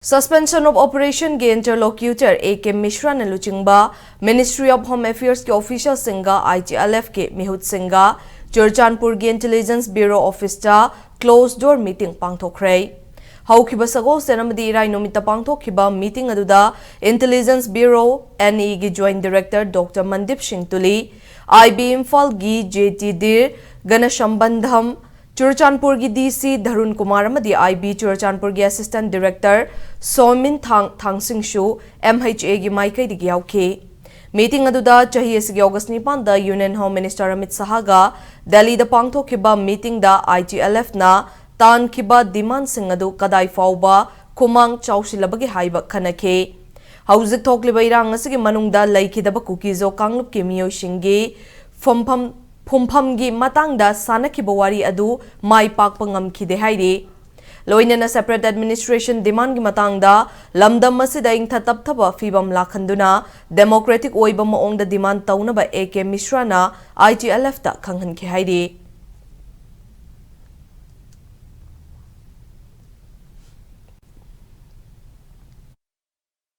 Suspension of operation ge interlocutor A.K. Mishra ne luchingba Ministry of Home Affairs ke official singa Itlf ke mihut singa Churchanpur ge Intelligence Bureau office ta closed door meeting pangthokre. Haukiba sago senamadi rai nomita pangthokhiba meeting aduda Intelligence Bureau NE ge Joint Director Dr. Mandip Singh Tuli, IB Imphal gi JT Dir Ganashambandham Churchanpur gi DC Dharun Kumar amadi IB Churchanpur gi Assistant Director Somin Thangsing Shu MHA gi Maikai di yauke. Meeting aduda chahi asigi August 9 da Union Home Minister Amit Shah ga Delhi da pangthokhiba meeting da Itlf na tan khiba demand sing adu kadai fauba kumang chausilabagi haiba khanake. Hauzik thokliba irang asigi manungda laikhidaba kukizo kanglup ke miyoi shingi Phumpham gi matangda sanakiba wari adu mai pakpa ngamkhide haire. Loinana separate administration demand gi matangda lamdam masida ingthatap thaba fibam lakhanduna democratic oiba maongda demand taunaba A.K. Mishra na Itlf ta khanghanke haire.